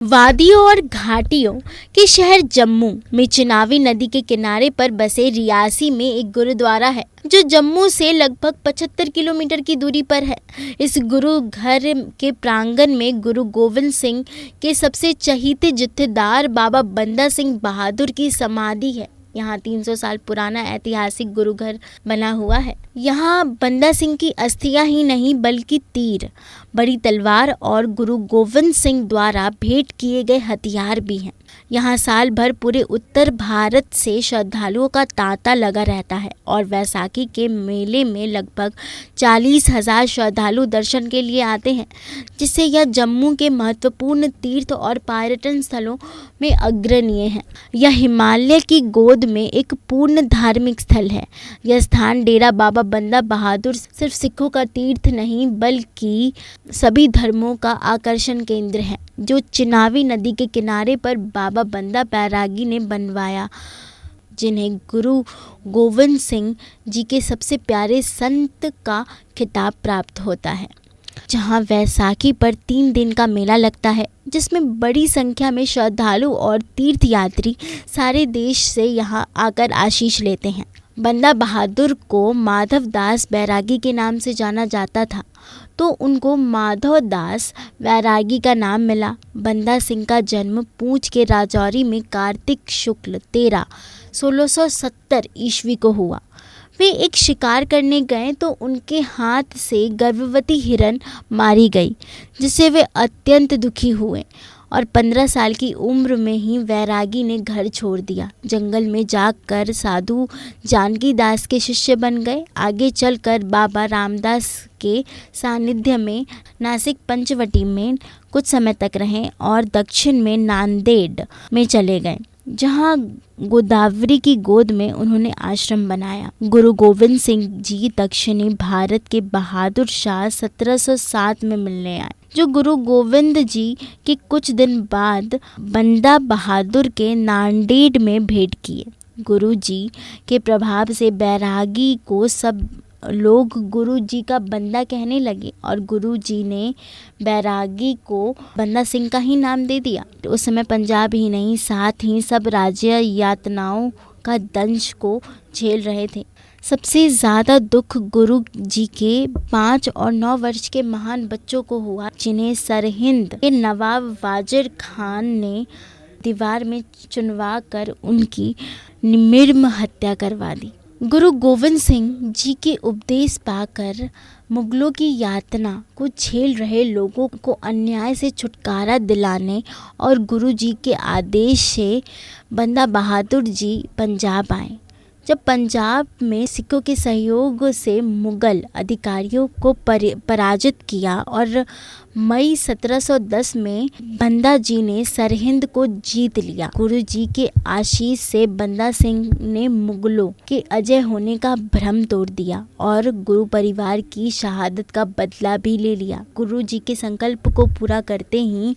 वादियों और घाटियों के शहर जम्मू में चिनावी नदी के किनारे पर बसे रियासी में एक गुरुद्वारा है जो जम्मू से लगभग 75 किलोमीटर की दूरी पर है। इस गुरु घर के प्रांगण में गुरु गोविंद सिंह के सबसे चहीते जत्थेदार बाबा बंदा सिंह बहादुर की समाधि है। यहाँ 300 साल पुराना ऐतिहासिक गुरुघर बना हुआ है। यहाँ बंदा सिंह की अस्थियां ही नहीं बल्कि तीर, बड़ी तलवार और गुरु गोविंद सिंह द्वारा भेंट किए गए हथियार भी हैं। यहाँ साल भर पूरे उत्तर भारत से श्रद्धालुओं का तांता लगा रहता है और वैसाखी के मेले में लगभग 40,000 श्रद्धालु दर्शन के लिए आते हैं, जिससे यह जम्मू के महत्वपूर्ण तीर्थ और पर्यटन स्थलों में अग्रणीय है। यह हिमालय की गोद में एक पूर्ण धार्मिक स्थल है। यह स्थान डेरा बाबा बंदा बहादुर सिर्फ सिखों का तीर्थ नहीं बल्कि सभी धर्मों का आकर्षण केंद्र है, जो चिनावी नदी के किनारे पर बाबा बंदा बैरागी ने बनवाया, जिन्हें गुरु गोविंद सिंह जी के सबसे प्यारे संत का खिताब प्राप्त होता है। जहां वैसाखी पर 3 दिन का मेला लगता है, जिसमें बड़ी संख्या में श्रद्धालु और तीर्थयात्री सारे देश से यहां आकर आशीष लेते हैं। बंदा बहादुर को माधव दास बैरागी के नाम से जाना जाता था, तो उनको माधव दास बैरागी का नाम मिला। बंदा सिंह का जन्म पूंछ के राजौरी में कार्तिक शुक्ल 13 1670 ईस्वी को हुआ। वे एक शिकार करने गए तो उनके हाथ से गर्भवती हिरन मारी गई, जिससे वे अत्यंत दुखी हुए और 15 साल की उम्र में ही बैरागी ने घर छोड़ दिया। जंगल में जाकर साधु जानकी दास के शिष्य बन गए। आगे चलकर बाबा रामदास के सानिध्य में नासिक पंचवटी में कुछ समय तक रहे और दक्षिण में नांदेड़ में चले गए, जहां गोदावरी की गोद में उन्होंने आश्रम बनाया। गुरु गोविंद सिंह जी दक्षिणी भारत के बहादुर शाह 1707 में मिलने आए, जो गुरु गोविंद जी के कुछ दिन बाद बंदा बहादुर के नांदेड़ में भेंट किए। गुरु जी के प्रभाव से बैरागी को सब लोग गुरु जी का बंदा कहने लगे और गुरु जी ने बैरागी को बंदा सिंह का ही नाम दे दिया। उस समय पंजाब ही नहीं, साथ ही सब राज्य यातनाओं का दंश को झेल रहे थे। सबसे ज़्यादा दुख गुरु जी के 5 और 9 वर्ष के महान बच्चों को हुआ, जिन्हें सरहिंद के नवाब वाजिर खान ने दीवार में चुनवा कर उनकी निर्मम हत्या करवा दी। गुरु गोविंद सिंह जी के उपदेश पाकर मुगलों की यातना को झेल रहे लोगों को अन्याय से छुटकारा दिलाने और गुरु जी के आदेश से बंदा बहादुर जी पंजाब आए। जब पंजाब में सिखों के सहयोग से मुगल अधिकारियों को पराजित किया और मई 1710 में बंदा जी ने सरहिंद को जीत लिया। गुरु जी के आशीष से बंदा सिंह ने मुगलों के अजय होने का भ्रम तोड़ दिया और गुरु परिवार की शहादत का बदला भी ले लिया। गुरु जी के संकल्प को पूरा करते ही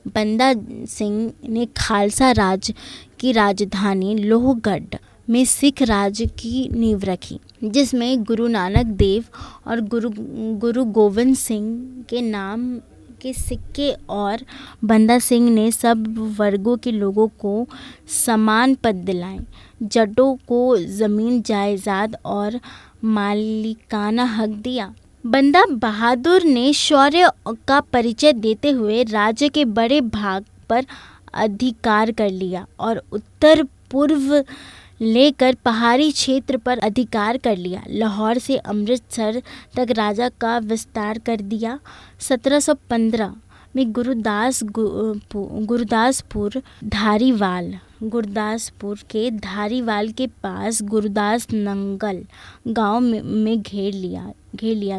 बंदा सिंह ने खालसा राज की राजधानी लोहगढ़ में सिख राज की नींव रखी, जिसमें गुरु नानक देव और गुरु गोविंद सिंह के नाम के सिक्के और बंदा सिंह ने सब वर्गों के लोगों को समान पद दिलाए। जटों को ज़मीन जायदाद और मालिकाना हक दिया। बंदा बहादुर ने शौर्य का परिचय देते हुए राज्य के बड़े भाग पर अधिकार कर लिया और उत्तर पूर्व लेकर पहाड़ी क्षेत्र पर अधिकार कर लिया। लाहौर से अमृतसर तक राजा का विस्तार कर दिया। 1715 में गुरदासपुर के धारीवाल के पास गुरदास नंगल गांव में घेर लिया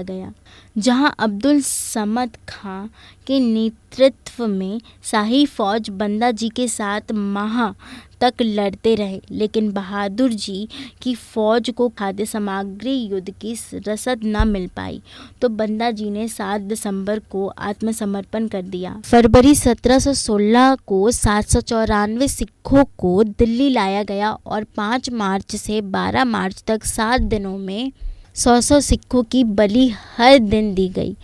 गया, जहां अब्दुल समद खां के नेतृत्व में शाही फौज बंदा जी के साथ माह तक लड़ते रहे, लेकिन बहादुर जी की फौज को खाद्य सामग्री युद्ध की रसद न मिल पाई, तो बंदा जी ने 7 दिसंबर को आत्मसमर्पण कर दिया। फरवरी 1716 को 794 सिखों को दिल्ली लाया गया और 5 मार्च से 12 मार्च तक 7 दिनों में 100 सिखों की बलि हर दिन दी गई।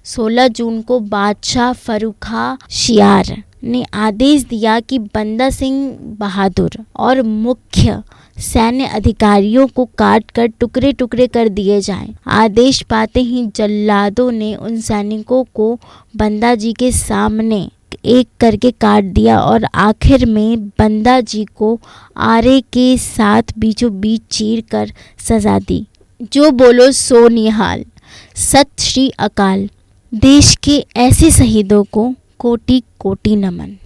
16 जून को बादशाह फर्रुखा शियार ने आदेश दिया कि बंदा सिंह बहादुर और मुख्य सैन्य अधिकारियों को काट कर टुकड़े टुकड़े कर दिए जाएं। आदेश पाते ही जल्लादों ने उन सैनिकों को बंदा जी के सामने एक करके काट दिया और आखिर में बंदा जी को आरे के साथ बीचों बीच चीर कर सजा दी। जो बोलो सो निहाल। सत श्री अकाल। देश के ऐसे शहीदों को कोटि कोटि नमन।